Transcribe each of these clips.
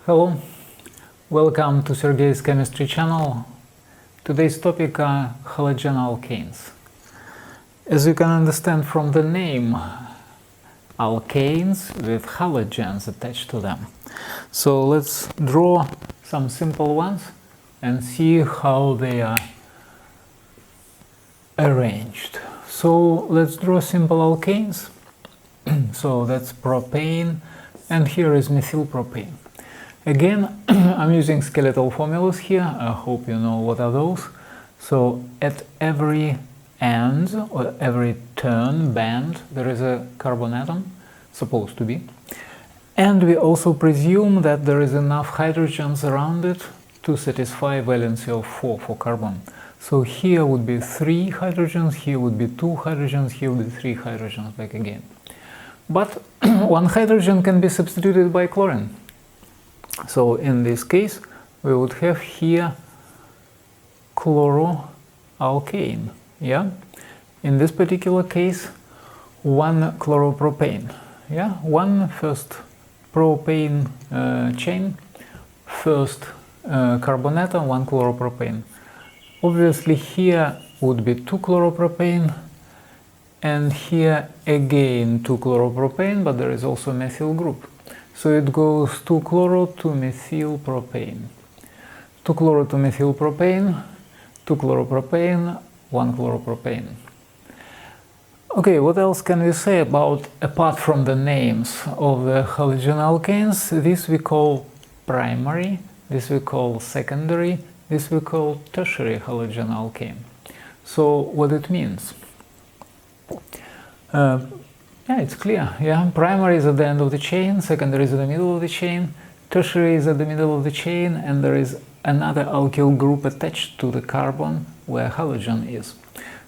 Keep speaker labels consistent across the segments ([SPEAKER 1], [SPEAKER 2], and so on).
[SPEAKER 1] Hello, welcome to Sergey's Chemistry channel. Today's topic are halogen alkanes. As you can understand from the name, alkanes with halogens attached to them. So let's draw some simple ones and see how they are arranged. So let's draw simple alkanes. So that's propane, and here is methylpropane. Again, I'm using skeletal formulas here. I hope you know what are those. So at every end or every turn band there is a carbon atom, supposed to be, and we also presume that there is enough hydrogens around it to satisfy valency of 4 for carbon. So here would be 3 hydrogens, here would be 2 hydrogens, here would be 3 hydrogens back again. But 1 hydrogen can be substituted by chlorine. So in this case we would have here chloroalkane. Yeah, in this particular case 1 chloropropane. Yeah, one first propane chain, first carbon atom, 1 chloropropane. Obviously here would be 2 chloropropane, and here again 2 chloropropane, but there is also a methyl group. So it goes 2 chloro to methylpropane. 2 chloro to methylpropane, 2 chloropropane, 1 chloropropane. Okay, what else can we say about, apart from the names of the halogen alkanes? This we call primary, this we call secondary, this we call tertiary halogen alkane. So what it means? Yeah, it's clear. Yeah, primary is at the end of the chain, secondary is at the middle of the chain, tertiary is at the middle of the chain, and there is another alkyl group attached to the carbon where halogen is.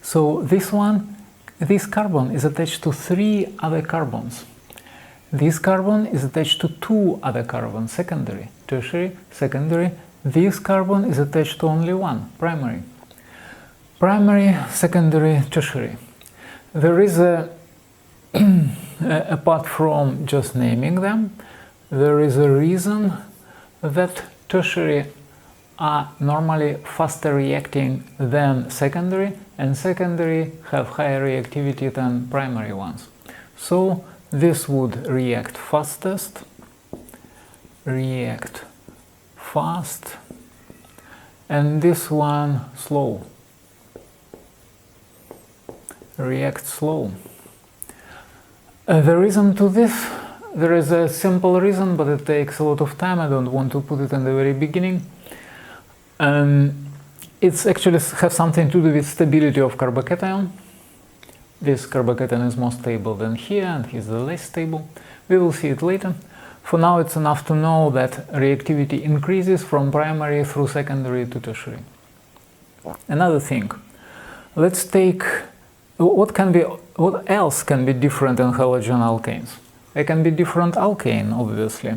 [SPEAKER 1] So this carbon is attached to 3 other carbons. This carbon is attached to 2 other carbons, secondary, tertiary, secondary. This carbon is attached to only 1, primary. Primary, secondary, tertiary. There is apart from just naming them, there is a reason that tertiary are normally faster reacting than secondary, and secondary have higher reactivity than primary ones. So this would react fastest, react fast, and this one slow, react slow. The reason to this, there is a simple reason, but it takes a lot of time. I don't want to put it in the very beginning. It's actually has something to do with stability of carbocation. This carbocation is more stable than here, and he's the less stable. We will see it later. For now, it's enough to know that reactivity increases from primary through secondary to tertiary. Another thing, let's take what else can be different in halogen alkanes? There can be different alkane, obviously,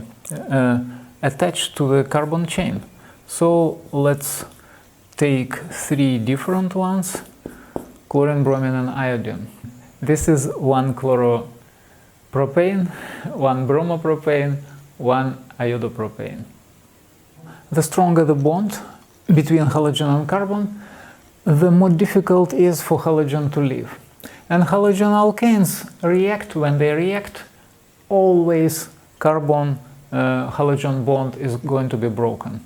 [SPEAKER 1] attached to the carbon chain. So let's take 3 different ones: chlorine, bromine, and iodine. This is 1 chloropropane, 1 bromopropane, 1 iodoropane. The stronger the bond between halogen and carbon, the more difficult it is for halogen to leave. And halogen alkanes react, when they react, always carbon halogen bond is going to be broken.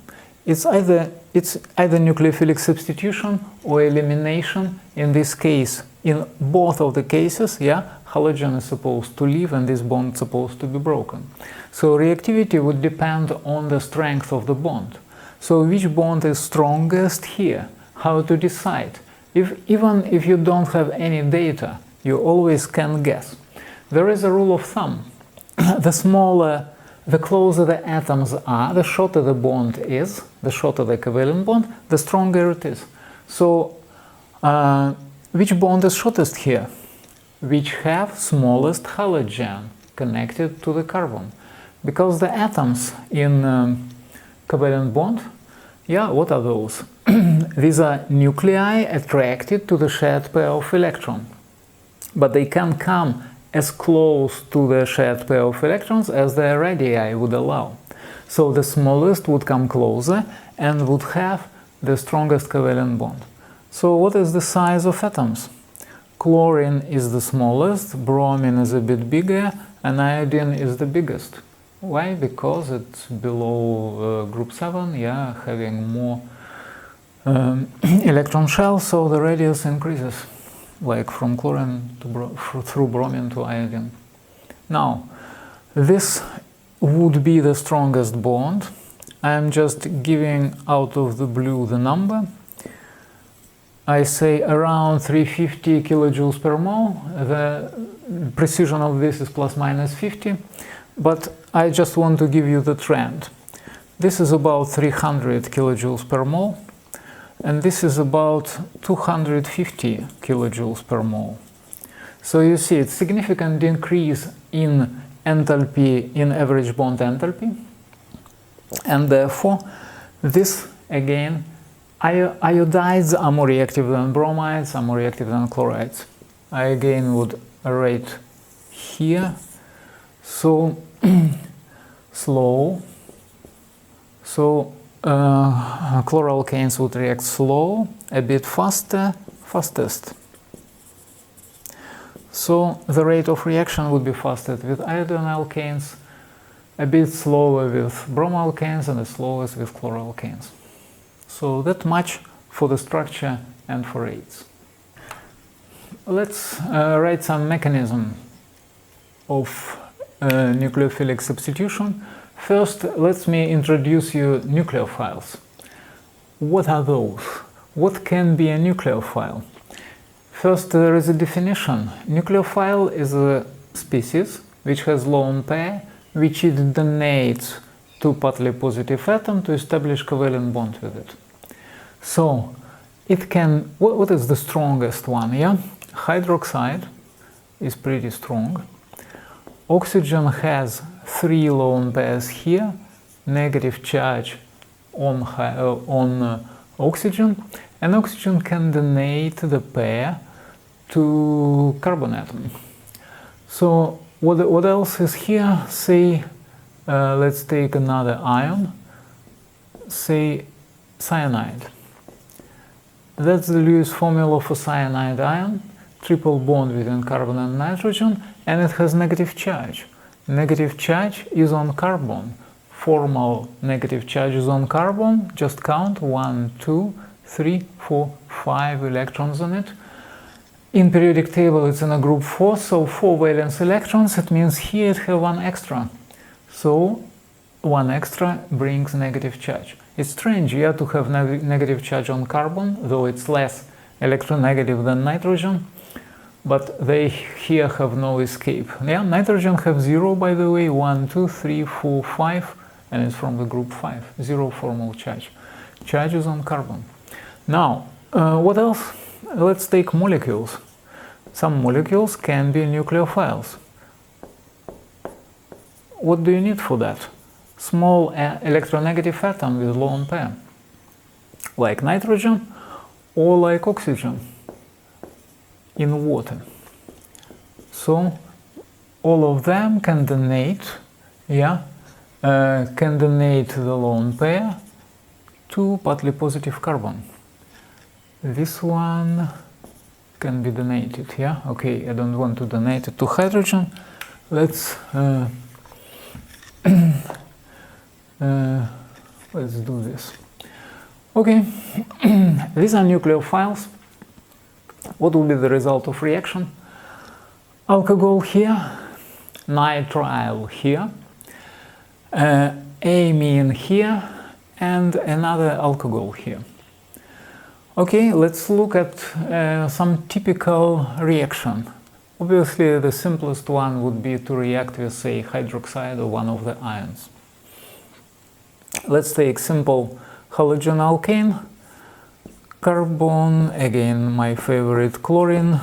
[SPEAKER 1] It's either nucleophilic substitution or elimination. In this case, in both of the cases, yeah, halogen is supposed to leave and this bond is supposed to be broken. So reactivity would depend on the strength of the bond. So which bond is strongest here? How to decide? Even if you don't have any data, you always can guess. There is a rule of thumb. The closer the atoms are, the shorter the bond is, the shorter the covalent bond, the stronger it is. So which bond is shortest here? Which have smallest halogen connected to the carbon. Because the atoms in covalent bond, yeah, what are those? These are nuclei attracted to the shared pair of electrons. But they can come as close to the shared pair of electrons as their radii would allow. So the smallest would come closer and would have the strongest covalent bond. So what is the size of atoms? Chlorine is the smallest, bromine is a bit bigger, and iodine is the biggest. Why? Because it's below group 7, yeah, having more electron shell, so the radius increases, like from chlorine to through bromine to iodine. Now, this would be the strongest bond. I'm just giving out of the blue the number. I say around 350 kilojoules per mole. The precision of this is plus minus 50, but I just want to give you the trend. This is about 300 kilojoules per mole, and this is about 250 kilojoules per mole. So you see it's significant increase in enthalpy, in average bond enthalpy, and therefore this again, iodides are more reactive than bromides, are more reactive than chlorides. I again would rate here, so slow, so chloralkanes would react slow, a bit faster, fastest. So the rate of reaction would be fastest with iodine alkanes, a bit slower with bromoalkanes, and the slowest with chloralkanes. So that much for the structure and for rates. Let's write some mechanism of nucleophilic substitution. First, let me introduce you nucleophiles. What are those? What can be a nucleophile? First, there is a definition. Nucleophile is a species which has lone pair, which it donates to partly positive atom to establish covalent bond with it. So, it can, what is the strongest one? Yeah, hydroxide is pretty strong. Oxygen has 3 lone pairs here, negative charge on oxygen, and oxygen can donate the pair to carbon atom. So what else is here? Say, let's take another ion, say cyanide. That's the Lewis formula for cyanide ion, triple bond between carbon and nitrogen, and it has negative charge. Negative charge is on carbon. Formal negative charge is on carbon. Just count 1, 2, 3, 4, 5 electrons on it. In periodic table it's in a group 4, so 4 valence electrons. It means here it has 1 extra. So 1 extra brings negative charge. It's strange, yeah, to have negative charge on carbon, though it's less electronegative than nitrogen, but they here have no escape. Yeah, nitrogen have 0, by the way, 1, 2, 3, 4, 5, and it's from the group 5, 0 formal charge. Charge is on carbon. Now, what else? Let's take molecules. Some molecules can be nucleophiles. What do you need for that? Small electronegative atom with lone pair, like nitrogen or like oxygen in water. So all of them can donate, yeah, can donate the lone pair to partly positive carbon. This one can be donated, yeah? Okay, I don't want to donate it to hydrogen. Let's let's do this. Okay, these are nucleophiles. What will be the result of reaction? Alcohol here, nitrile here, amine here, and another alcohol here. Okay, let's look at some typical reaction. Obviously, the simplest one would be to react with, say, hydroxide or one of the ions. Let's take simple halogen alkane, carbon, again my favorite chlorine,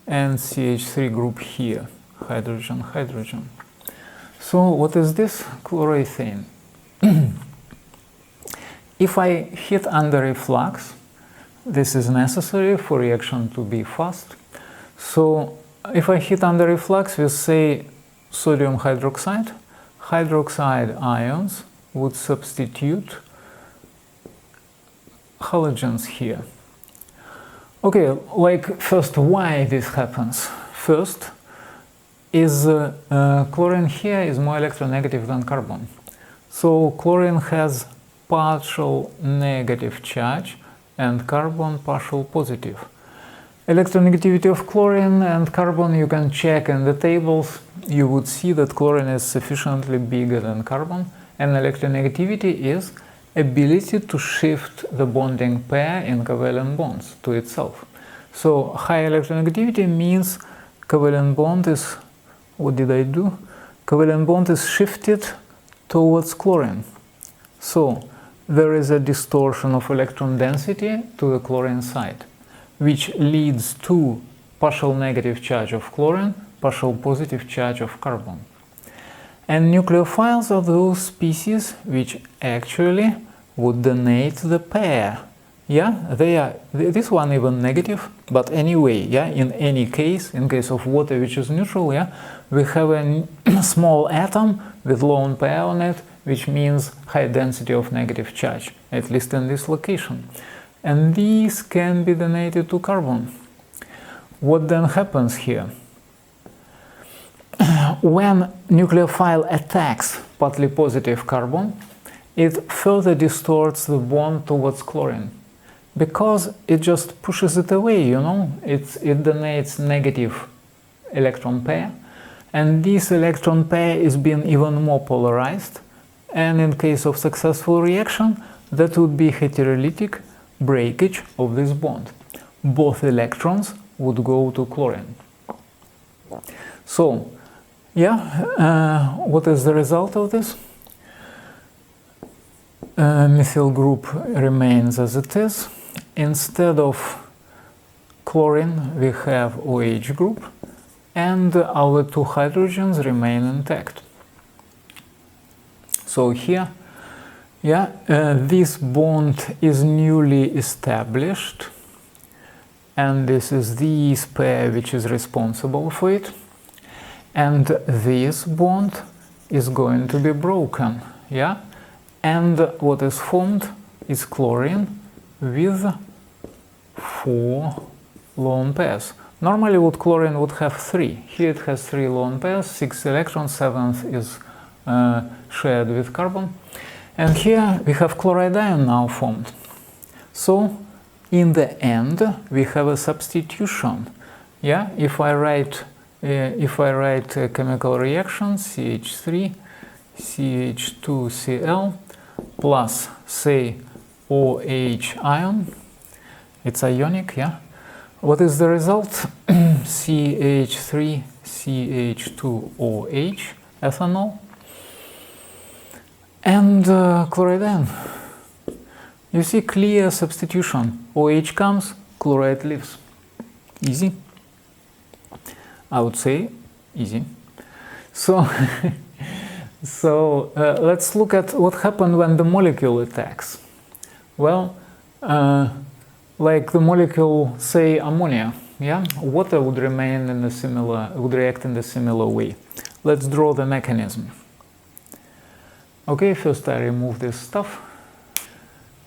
[SPEAKER 1] and CH3 group here, hydrogen, hydrogen. So what is this? Chloroethane. If I hit under reflux, this is necessary for reaction to be fast. So if I hit under reflux with, say, sodium hydroxide, hydroxide ions would substitute halogens here. Okay, like first, why this happens? First is chlorine here is more electronegative than carbon. So chlorine has partial negative charge and carbon partial positive. Electronegativity of chlorine and carbon you can check in the tables. You would see that chlorine is sufficiently bigger than carbon, and electronegativity is ability to shift the bonding pair in covalent bonds to itself. So high electronegativity means covalent bond is, what did I do? Covalent bond is shifted towards chlorine. So there is a distortion of electron density to the chlorine side, which leads to partial negative charge of chlorine, partial positive charge of carbon. And nucleophiles are those species which actually would donate the pair. Yeah, they are, this one even negative, but anyway, yeah, in any case, in case of water which is neutral, yeah, we have a small atom with lone pair on it, which means high density of negative charge, at least in this location. And these can be donated to carbon. What then happens here? When nucleophile attacks partly positive carbon, it further distorts the bond towards chlorine, because it just pushes it away, you know, it donates negative electron pair, and this electron pair is being even more polarized, and in case of successful reaction, that would be heterolytic breakage of this bond. Both electrons would go to chlorine. So, yeah, what is the result of this? Methyl group remains as it is. Instead of chlorine, we have OH group, and our two hydrogens remain intact. So here, yeah, this bond is newly established, and this is this pair which is responsible for it, and this bond is going to be broken, yeah, and what is formed is chlorine with 4 lone pairs. Normally would chlorine would have 3. Here it has 3 lone pairs, 6 electrons, 7th is shared with carbon. And here we have chloride ion now formed. So in the end we have a substitution. Yeah, if I write a chemical reaction CH3 CH2Cl plus, say, OH ion, it's ionic, yeah. What is the result? CH3 CH2OH ethanol and chloride ion. You see, clear substitution. OH comes, chloride leaves. Easy. I would say easy. So let's look at what happened when the molecule attacks. Well, like the molecule, say, ammonia, yeah, water would remain in a similar, would react in a similar way. Let's draw the mechanism. Okay, first I remove this stuff.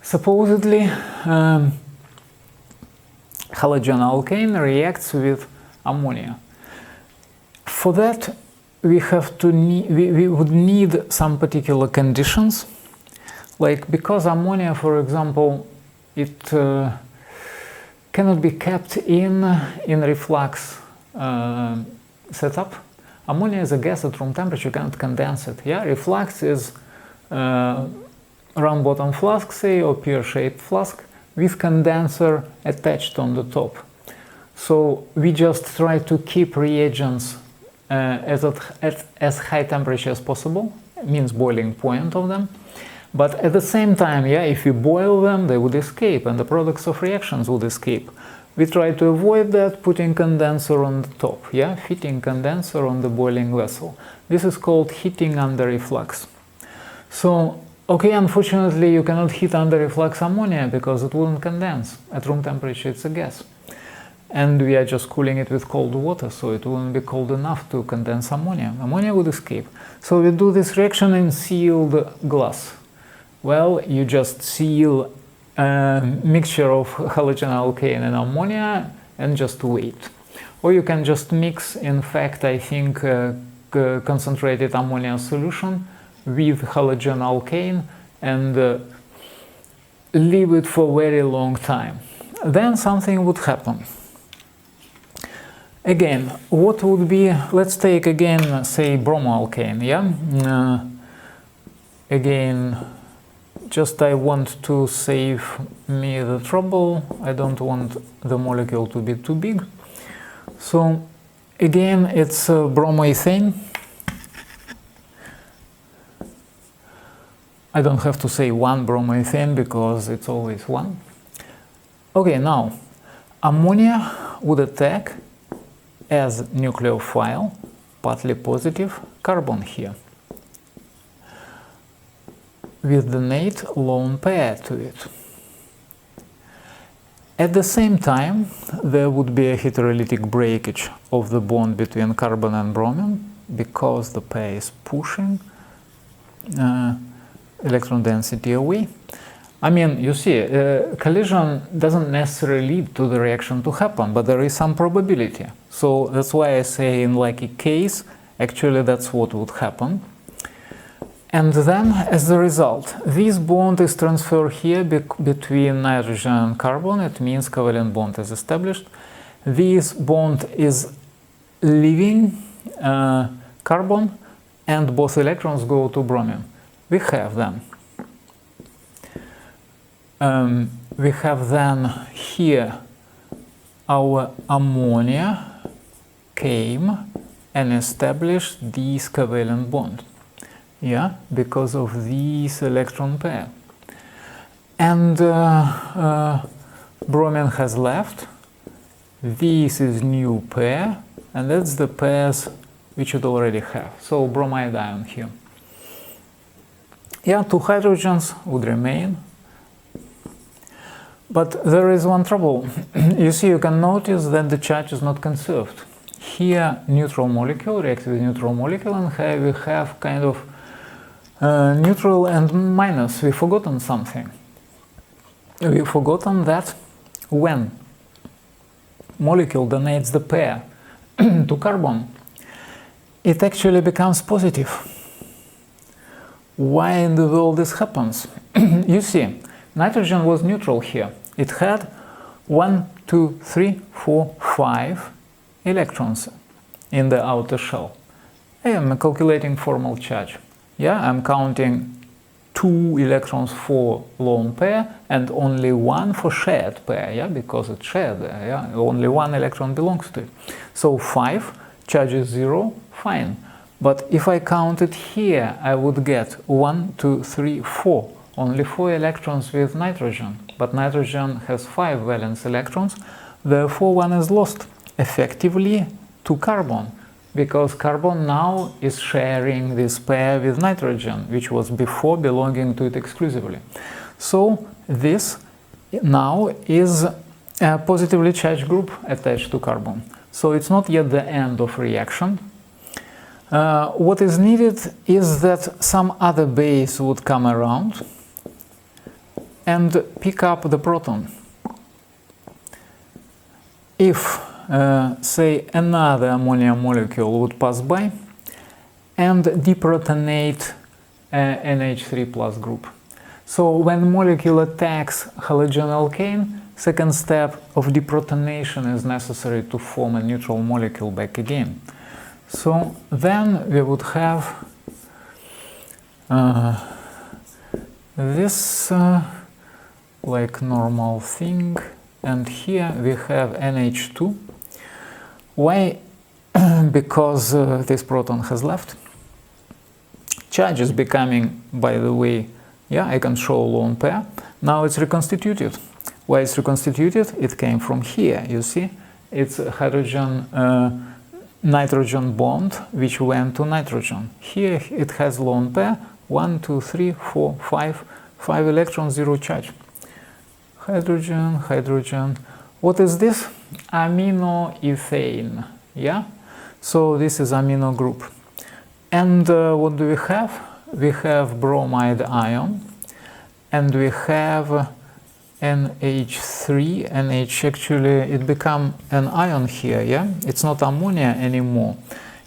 [SPEAKER 1] Supposedly, halogen alkane reacts with ammonia. For that, we would need some particular conditions, like because ammonia, for example, it cannot be kept in reflux setup. Ammonia is a gas at room temperature, you cannot condense it. Yeah, reflux is round bottom flask, say, or pear-shaped flask with condenser attached on the top. So we just try to keep reagents at as high temperature as possible, means boiling point of them. But at the same time, yeah, if we boil them, they would escape, and the products of reactions would escape. We try to avoid that, putting condenser on the top, yeah, fitting condenser on the boiling vessel. This is called heating under reflux. So, okay, unfortunately, you cannot heat under reflux ammonia because it wouldn't condense. At room temperature, it's a gas. and we are just cooling it with cold water, so it wouldn't be cold enough to condense ammonia. Ammonia would escape. So we do this reaction in sealed glass. Well, you just seal a mixture of halogen alkane and ammonia and just wait. Or you can just mix, in fact, I think, concentrated ammonia solution with halogen alkane and leave it for a very long time. Then something would happen. Again, what would be, let's take again, say, bromoalkane, yeah? Again, just I want to save me the trouble. I don't want the molecule to be too big. So again, it's bromoethane. I don't have to say one bromoethane because it's always one. Okay, now ammonia would attack as nucleophile, partly positive carbon here, with the donate lone pair to it. At the same time, there would be a heterolytic breakage of the bond between carbon and bromine because the pair is pushing electron density away. I mean, you see, collision doesn't necessarily lead to the reaction to happen, but there is some probability. So that's why I say in like a case, actually that's what would happen. And then, as a result, this bond is transferred here between nitrogen and carbon. It means covalent bond is established. This bond is leaving carbon, and both electrons go to bromine. We have then here our ammonia came and established this covalent bond, yeah, because of this electron pair. And bromine has left. This is new pair, and that's the pairs which it already have. So bromide ion here. Yeah, 2 hydrogens would remain. But there is one trouble. You see, you can notice that the charge is not conserved. Here, neutral molecule reacts with neutral molecule, and here we have kind of neutral and minus. We've forgotten something. We've forgotten that when molecule donates the pair to carbon, it actually becomes positive. Why in the world this happens? You see, nitrogen was neutral here. It had 1, 2, 3, 4, 5 electrons in the outer shell. I am calculating formal charge. Yeah, I'm counting 2 electrons for lone pair and only 1 for shared pair, yeah, because it's shared, yeah, only 1 electron belongs to it. So 5, charge is 0, fine. But if I count it here, I would get 1, 2, 3, 4. Only 4 electrons with nitrogen. But nitrogen has 5 valence electrons, therefore one is lost, effectively to carbon, because carbon now is sharing this pair with nitrogen, which was before belonging to it exclusively. So this now is a positively charged group attached to carbon. So it's not yet the end of reaction. What is needed is that some other base would come around and pick up the proton. If, say, another ammonia molecule would pass by and deprotonate NH3 plus group. So when molecule attacks halogen alkane, second step of deprotonation is necessary to form a neutral molecule back again. So then we would have this like normal thing, and here we have NH2. Why? Because this proton has left. Charge is becoming, by the way, yeah, I can show lone pair. Now it's reconstituted. Why it's reconstituted? It came from here, you see? It's a hydrogen nitrogen bond which went to nitrogen. Here it has lone pair, 1, 2, 3, 4, 5, 5 electrons, 0 charge. Hydrogen, hydrogen. What is this? aminoethane. Yeah, so this is amino group. And what do we have? We have bromide ion, and we have NH3. NH, actually it become an ion here. Yeah, it's not ammonia anymore,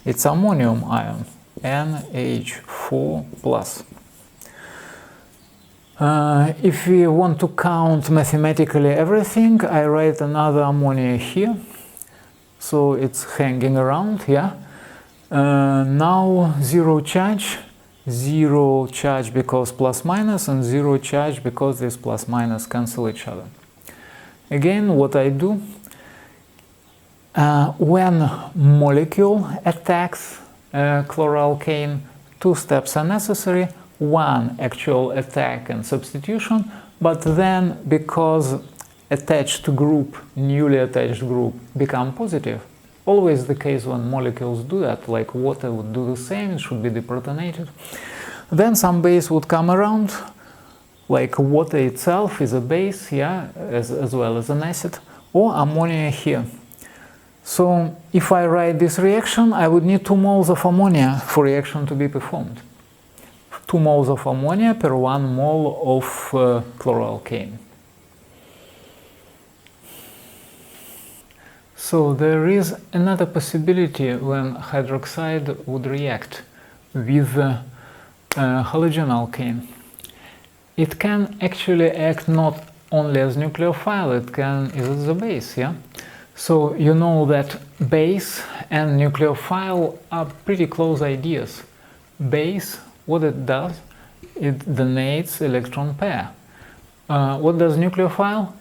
[SPEAKER 1] it's ammonium ion, NH4 plus. If we want to count mathematically everything, I write another ammonia here, so it's hanging around. Yeah, now zero charge because plus minus, and zero charge because this plus minus cancel each other. Again, what I do, when molecule attacks chloralkane, two steps are necessary. One, actual attack and substitution, but then because attached group, newly attached group, become positive. Always the case when molecules do that, like water would do the same, it should be deprotonated. Then some base would come around, like water itself is a base, yeah, as well as an acid, or ammonia here. So if I write this reaction, I would need 2 moles of ammonia for reaction to be performed. 2 moles of ammonia per 1 mole of chloralkane. So there is another possibility when hydroxide would react with halogen alkane. It can actually act not only as nucleophile, it can as a base, yeah? So you know that base and nucleophile are pretty close ideas. Base, what it does, it donates electron pair. What does nucleophile?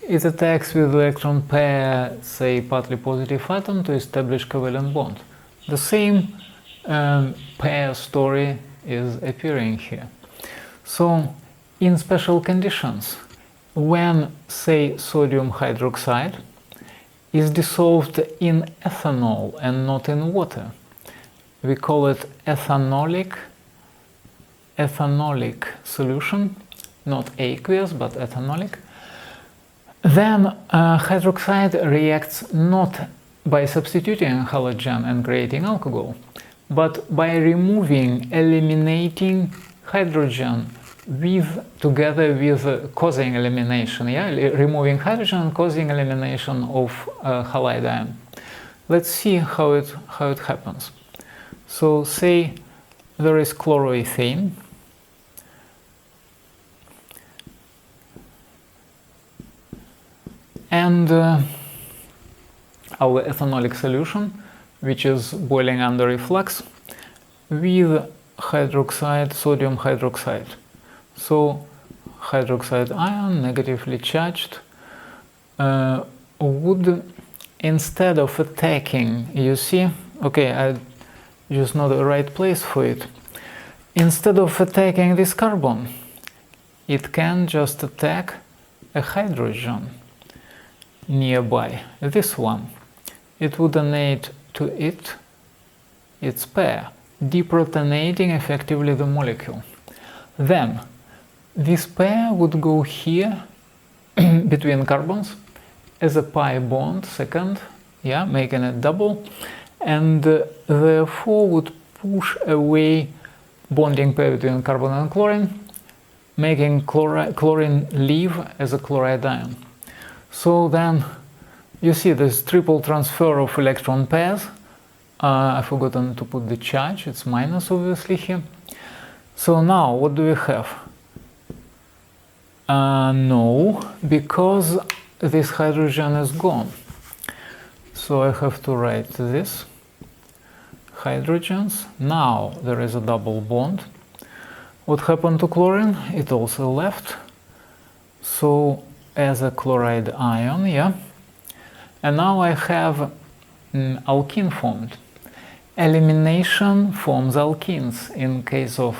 [SPEAKER 1] It attacks with electron pair, say, partly positive atom to establish covalent bond. The same pair story is appearing here. So, in special conditions, when, say, sodium hydroxide is dissolved in ethanol and not in water, we call it ethanolic solution, not aqueous but ethanolic. Then hydroxide reacts not by substituting halogen and creating alcohol, but by eliminating hydrogen together with causing elimination, yeah, removing hydrogen and causing elimination of halide ion. Let's see how it happens. So say there is chloroethane, and our ethanolic solution, which is boiling under reflux, with hydroxide, sodium hydroxide. So hydroxide ion, negatively charged, would, instead of attacking, you see, okay, I just not the right place for it. Instead of attacking this carbon, it can just attack a hydrogen nearby, this one. It would donate to its pair, deprotonating effectively the molecule. Then this pair would go here between carbons as a pi bond, second, yeah, making it double, and therefore would push away bonding pair between carbon and chlorine, making chlorine leave as a chloride ion. So then you see this triple transfer of electron pairs. I've forgotten to put the charge, it's minus obviously here. So now what do we have? No, because this hydrogen is gone. So I have to write this. Hydrogens. Now there is a double bond. What happened to chlorine? It also left. So as a chloride ion, yeah. And now I have alkene formed. Elimination forms alkenes in case of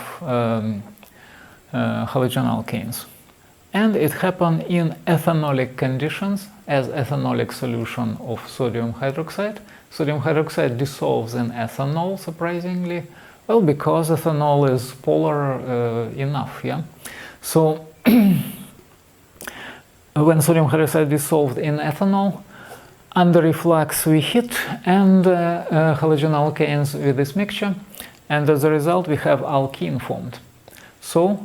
[SPEAKER 1] halogen alkanes. And it happened in ethanolic conditions as ethanolic solution of sodium hydroxide. Sodium hydroxide dissolves in ethanol, surprisingly. Well, because ethanol is polar enough, yeah. So when sodium hydroxide dissolved in ethanol, Under reflux we hit and halogen alkanes with this mixture, and as a result we have alkene formed. So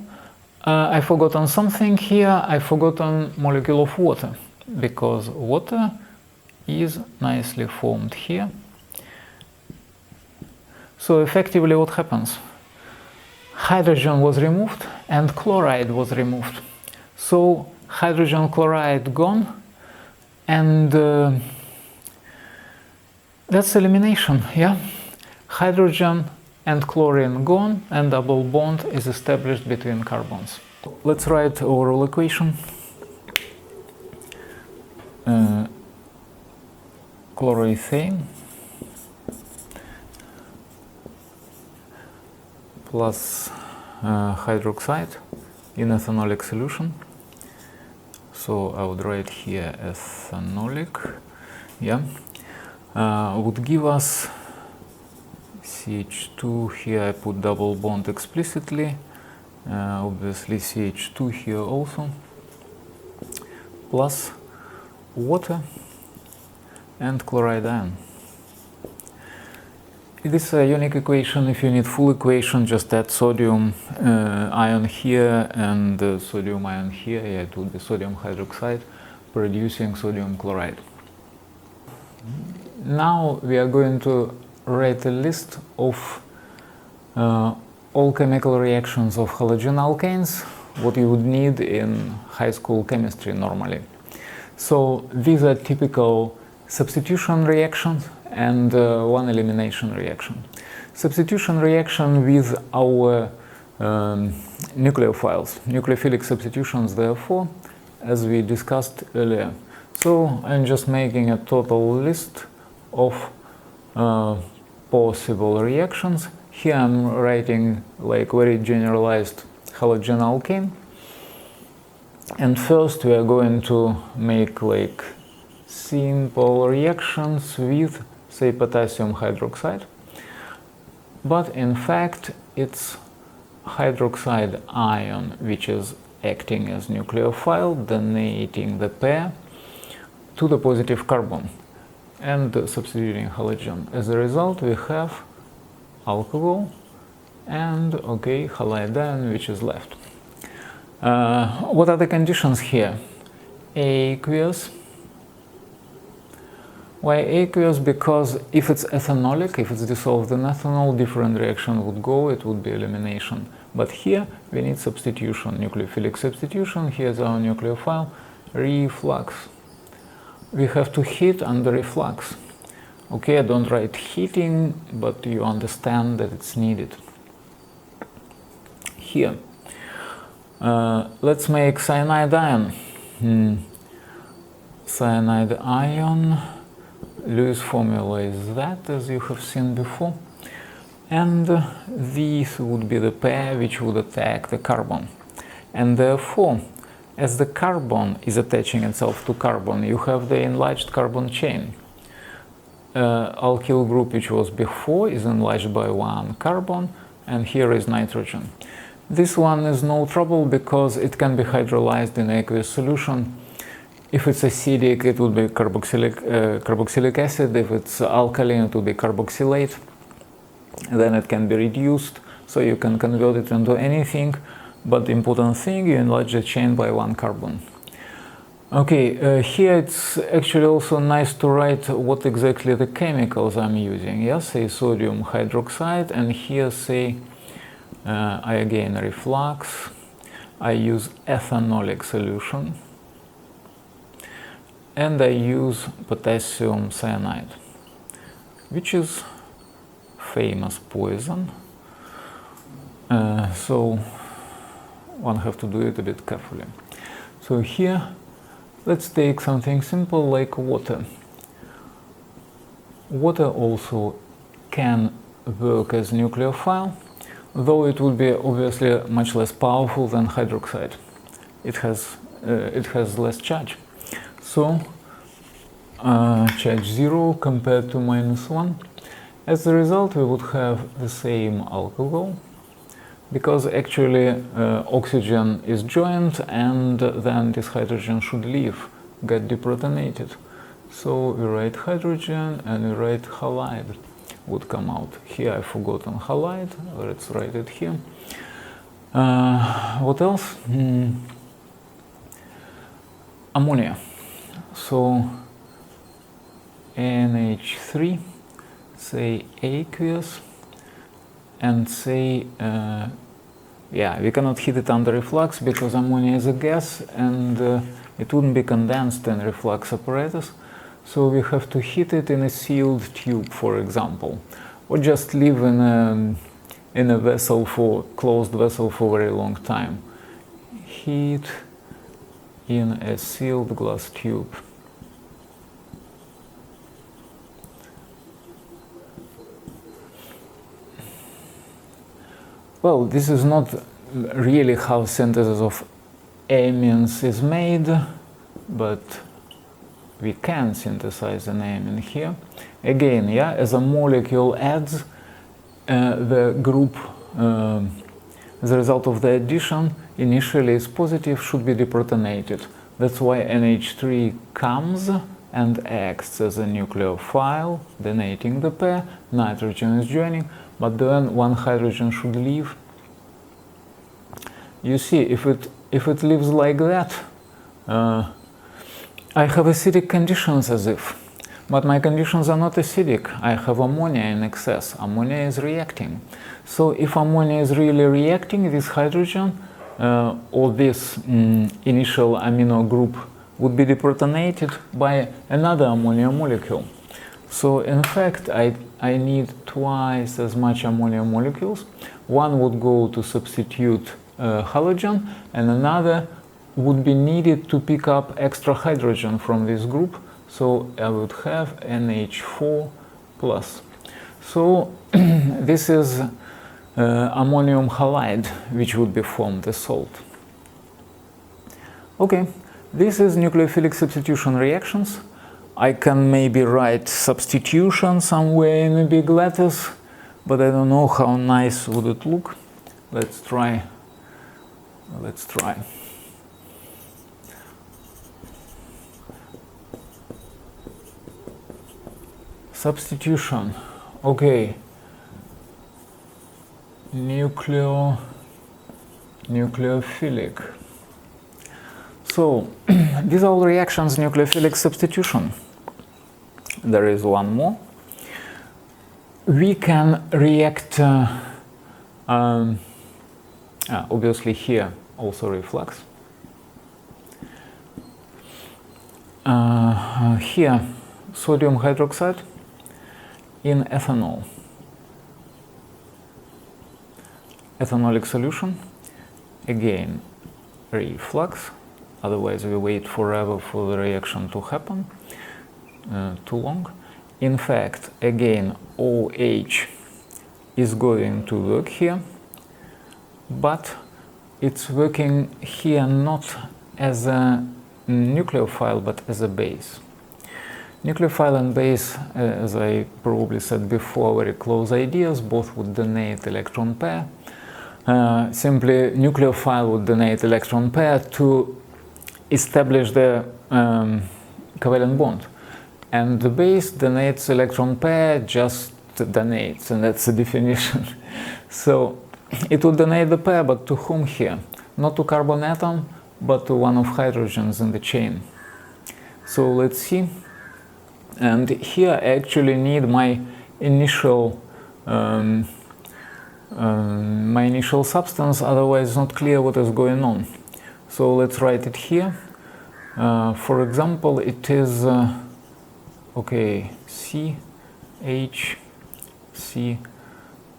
[SPEAKER 1] I forgotten something here. I forgotten molecule of water, because water is nicely formed here. So effectively what happens? Hydrogen was removed and chloride was removed. So hydrogen chloride gone, and that's elimination, yeah? Hydrogen and chlorine gone, and double bond is established between carbons. Let's write overall equation. Chloroethane plus hydroxide in ethanolic solution. So I would write here ethanolic, yeah, would give us CH2. Here I put double bond explicitly, obviously CH2 here also, plus water and chloride ion. This is a unique equation. If you need full equation, just add sodium ion here and sodium ion here. Yeah, it would be sodium hydroxide producing sodium chloride. Now we are going to write a list of all chemical reactions of halogen alkanes, what you would need in high school chemistry normally. So these are typical substitution reactions and one elimination reaction. Substitution reaction with our nucleophiles, nucleophilic substitutions therefore, as we discussed earlier. So I'm just making a total list of possible reactions. Here I'm writing like very generalized halogen alkane. And first we are going to make like simple reactions with, say, potassium hydroxide. But in fact it's hydroxide ion which is acting as nucleophile, donating the pair to the positive carbon and substituting halogen. As a result we have alcohol and halide ion which is left. What are the conditions here? Aqueous. Why aqueous? Because if it's ethanolic, if it's dissolved in ethanol, different reaction would go, it would be elimination. But here we need substitution, nucleophilic substitution. Here's our nucleophile, reflux. We have to heat under reflux. Okay, I don't write heating, but you understand that it's needed. Here, let's make cyanide ion. Cyanide ion, Lewis formula is that, as you have seen before. And this would be the pair which would attack the carbon. And therefore, as the carbon is attaching itself to carbon, you have the enlarged carbon chain. Alkyl group which was before is enlarged by one carbon, and here is nitrogen. This one is no trouble because it can be hydrolyzed in aqueous solution. If it's acidic, it would be carboxylic acid. If it's alkaline, it would be carboxylate. Then it can be reduced, so you can convert it into anything. But the important thing, you enlarge the chain by one carbon. Okay, here it's actually also nice to write what exactly the chemicals I'm using. Yes, say sodium hydroxide, and here say I again reflux. I use ethanolic solution, and I use potassium cyanide, which is famous poison. So one have to do it a bit carefully. So here, let's take something simple like water. Water also can work as nucleophile, though it would be obviously much less powerful than hydroxide. It has less charge. So charge 0 compared to -1. As a result, we would have the same alcohol, because actually oxygen is joined, and then this hydrogen should leave, get deprotonated. So we write hydrogen and we write halide would come out. Here I've forgotten halide, let's write it here. What else? Ammonia. So NH3, say aqueous, and say yeah, we cannot heat it under reflux because ammonia is a gas and it wouldn't be condensed in reflux apparatus. So we have to heat it in a sealed tube, for example, or just leave in a vessel for closed vessel for a very long time. Heat in a sealed glass tube. Well, this is not really how synthesis of amines is made, but we can synthesize an amine here. Again, yeah, as a molecule adds, the group, the result of the addition initially is positive, should be deprotonated. That's why NH3 comes and acts as a nucleophile, donating the pair, nitrogen is joining, but then one hydrogen should leave. You see, if it leaves like that, I have acidic conditions as if, but my conditions are not acidic. I have ammonia in excess. Ammonia is reacting. So if ammonia is really reacting, this hydrogen or this initial amino group would be deprotonated by another ammonia molecule. So in fact, I need twice as much ammonia molecules. One would go to substitute halogen, and another would be needed to pick up extra hydrogen from this group. So I would have NH4 plus. So this is ammonium halide, which would be formed as salt. Okay, this is nucleophilic substitution reactions. I can maybe write substitution somewhere in a big letters, but I don't know how nice would it look. Let's try. Let's try. Substitution. Okay. Nucleophilic. So these are all reactions nucleophilic substitution. There is one more. We can react obviously here also reflux. Here sodium hydroxide in ethanol. Ethanolic solution, again reflux, otherwise we wait forever for the reaction to happen, too long. In fact, again OH is going to work here, but it's working here not as a nucleophile but as a base. Nucleophile and base, as I probably said before, very close ideas, both would donate electron pair. Simply nucleophile would donate electron pair to establish the covalent bond, and the base donates electron pair, just donates, and that's the definition. So it would donate the pair, but to whom here? Not to carbon atom, but to one of hydrogens in the chain. So let's see. And here I actually need my initial substance, otherwise it's not clear what is going on. So let's write it here. For example, it is okay, C, H, C,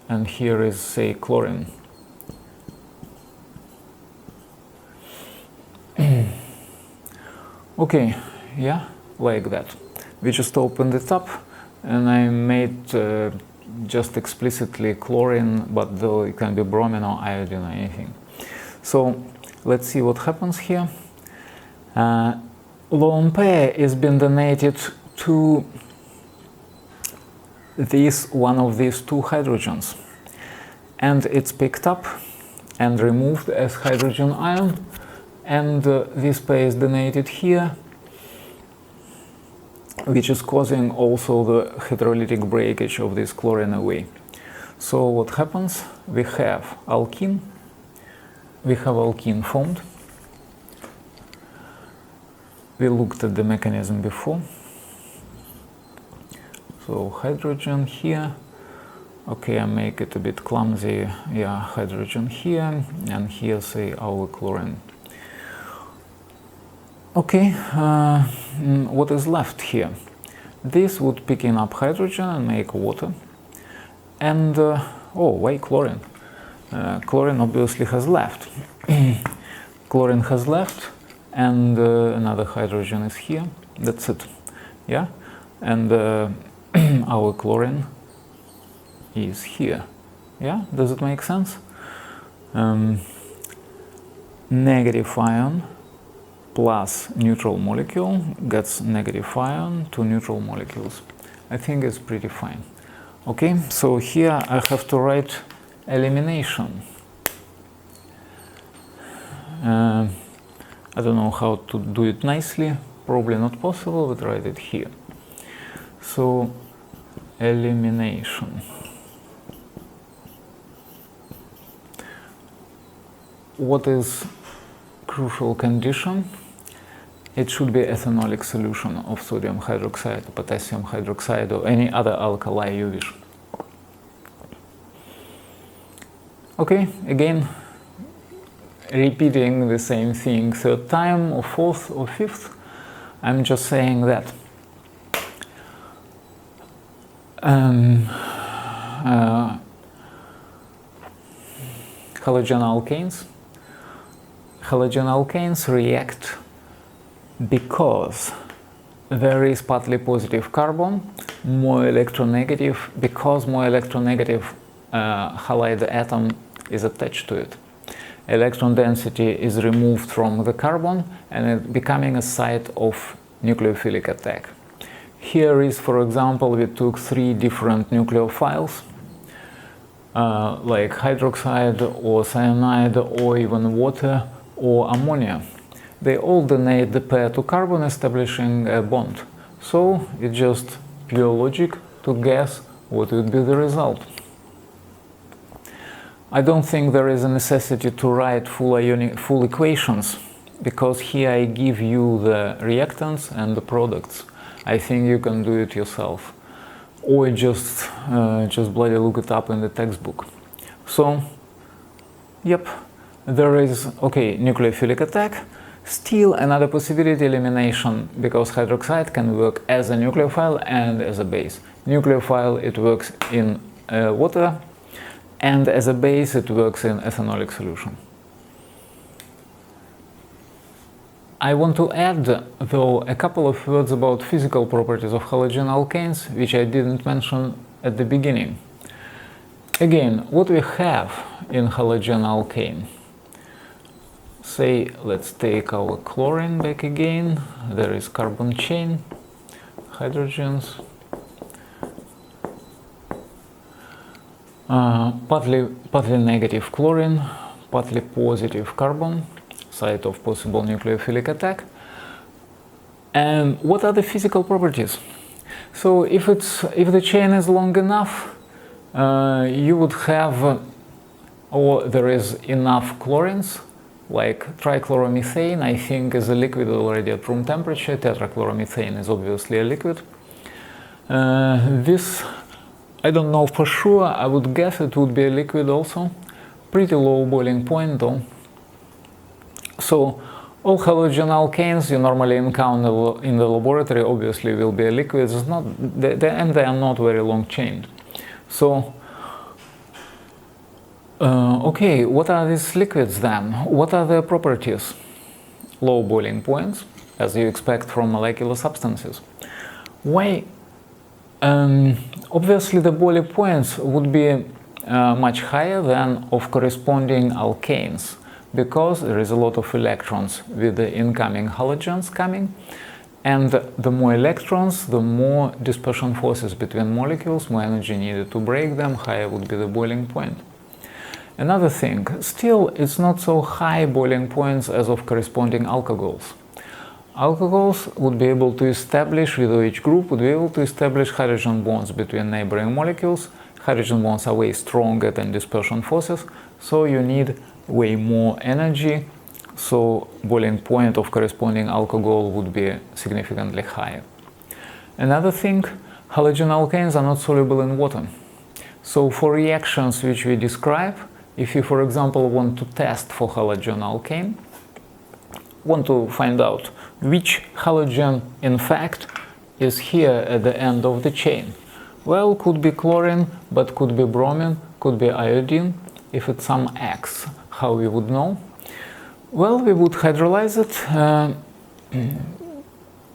[SPEAKER 1] and here is, say, chlorine. Okay, yeah, like that. We just opened it up, and I made just explicitly chlorine, but though it can be bromine or iodine or anything. So let's see what happens here. Lone pair is being donated to one of these two hydrogens, and it's picked up and removed as hydrogen ion, and this pair is donated here, which is causing also the heterolytic breakage of this chlorine away. So what happens? We have alkene formed. We looked at the mechanism before. So hydrogen here. Okay, I make it a bit clumsy. Yeah, hydrogen here, and here say our chlorine. Okay, what is left here? This would picking up hydrogen and make water. And oh, why chlorine? Chlorine obviously has left. Chlorine has left, and another hydrogen is here. That's it. Yeah, and our chlorine is here. Yeah, does it make sense? Negative ion plus neutral molecule gets negative ion to neutral molecules. I think it's pretty fine. Okay, so here I have to write elimination. I don't know how to do it nicely, probably not possible, but write it here. So elimination. What is crucial condition? It should be ethanolic solution of sodium hydroxide, potassium hydroxide, or any other alkali you wish. Okay, again, repeating the same thing third time or fourth or fifth. I'm just saying that halogen alkanes react because there is partly positive carbon, more electronegative, because more electronegative halide atom is attached to it. Electron density is removed from the carbon and it becoming a site of nucleophilic attack. Here is, for example, we took 3 different nucleophiles, like hydroxide or cyanide or even water or ammonia. They all donate the pair to carbon, establishing a bond. So it's just pure logic to guess what would be the result. I don't think there is a necessity to write full equations, because here I give you the reactants and the products. I think you can do it yourself, or just bloody look it up in the textbook. So, yep, there is, okay, nucleophilic attack. Still another possibility, elimination, because hydroxide can work as a nucleophile and as a base. Nucleophile, it works in water, and as a base it works in ethanolic solution. I want to add, though, a couple of words about physical properties of halogen alkanes, which I didn't mention at the beginning. Again, what we have in halogen alkane. Say, let's take our chlorine back again. There is carbon chain, hydrogens, partly negative chlorine, partly positive carbon, site of possible nucleophilic attack. And what are the physical properties? So if the chain is long enough, you would have, or there is enough chlorines, like trichloromethane, I think, is a liquid already at room temperature. Tetrachloromethane is obviously a liquid. This, I don't know for sure, I would guess it would be a liquid also. Pretty low boiling point though. So all halogen alkanes you normally encounter in the laboratory obviously will be a liquid. It's not, and they are not very long chained. So okay, what are these liquids then? What are their properties? Low boiling points, as you expect from molecular substances. Why? Obviously the boiling points would be much higher than of corresponding alkanes, because there is a lot of electrons with the incoming halogens coming, and the more electrons, the more dispersion forces between molecules, more energy needed to break them, higher would be the boiling point. Another thing, still it's not so high boiling points as of corresponding alcohols. alcohols would be able to establish, with OH group, would be able to establish hydrogen bonds between neighboring molecules. Hydrogen bonds are way stronger than dispersion forces, so you need way more energy, so boiling point of corresponding alcohol would be significantly higher. Another thing, halogen alkanes are not soluble in water. So for reactions which we describe, if you, for example, want to test for halogen alkane, want to find out which halogen in fact is here at the end of the chain. Well, could be chlorine, but could be bromine, could be iodine. If it's some X, how we would know? Well, we would hydrolyze it,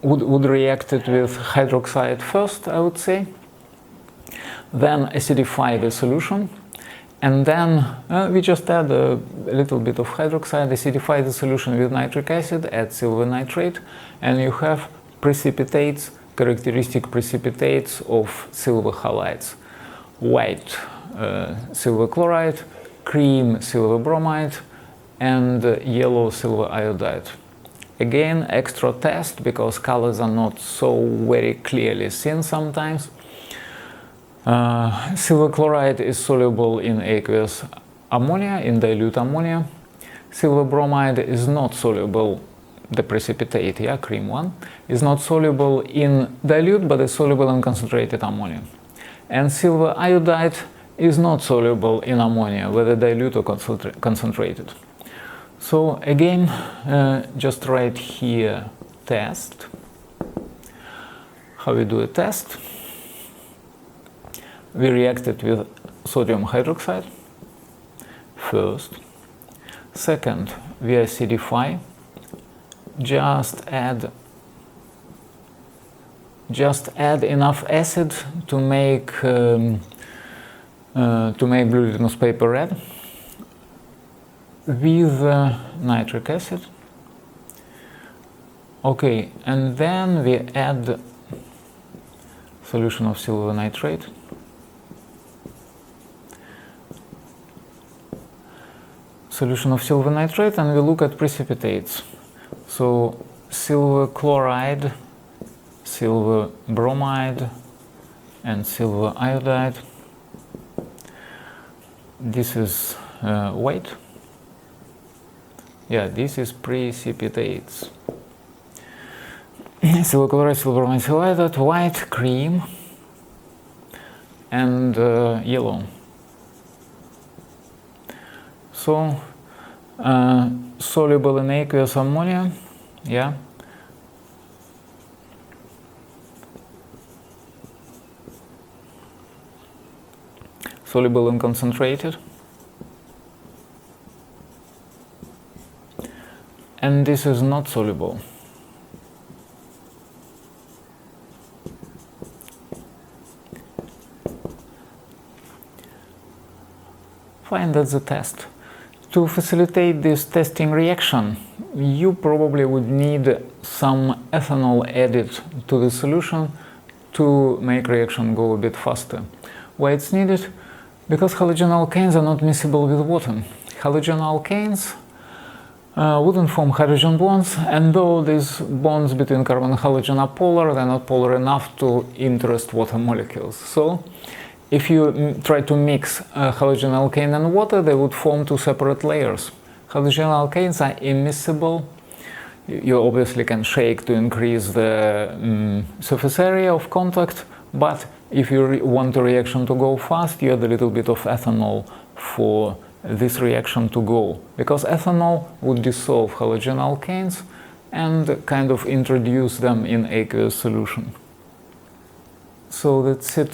[SPEAKER 1] would react it with hydroxide first, I would say, then acidify the solution, and then we just add a little bit of hydroxide, acidify the solution with nitric acid, add silver nitrate, and you have precipitates, characteristic precipitates of silver halides. White silver chloride, cream silver bromide, and yellow silver iodide. Again, extra test, because colors are not so very clearly seen sometimes. Silver chloride is soluble in aqueous ammonia, in dilute ammonia. Silver bromide is not soluble, the precipitate, yeah, cream one, is not soluble in dilute, but is soluble in concentrated ammonia. And silver iodide is not soluble in ammonia, whether dilute or concentrated. So again, just write here test. How we do a test? We react it with sodium hydroxide first. Second, we acidify. Just add enough acid to make blue litmus paper red with nitric acid. Okay, and then we add solution of silver nitrate. Solution of silver nitrate, and we look at precipitates. So silver chloride, silver bromide, and silver iodide. This is white. Yeah, this is precipitates. Silver chloride, silver bromide, silver iodide, white, cream, and yellow. So, soluble in aqueous ammonia, yeah. Soluble in concentrated. And this is not soluble. Fine, that's the test. To facilitate this testing reaction, you probably would need some ethanol added to the solution to make reaction go a bit faster. Why it's needed? Because halogen alkanes are not miscible with water. Halogen alkanes wouldn't form hydrogen bonds, and though these bonds between carbon and halogen are polar, they're not polar enough to interest water molecules. So if you try to mix halogen alkane and water, they would form two separate layers. Halogen alkanes are immiscible. You obviously can shake to increase the surface area of contact, but if you want the reaction to go fast, you add a little bit of ethanol for this reaction to go, because ethanol would dissolve halogen alkanes and kind of introduce them in aqueous solution. So that's it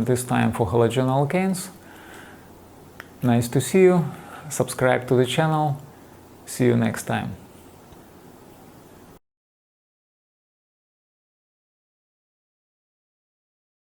[SPEAKER 1] this time for halogen alkanes. Nice to see you. Subscribe to the channel. See you next time.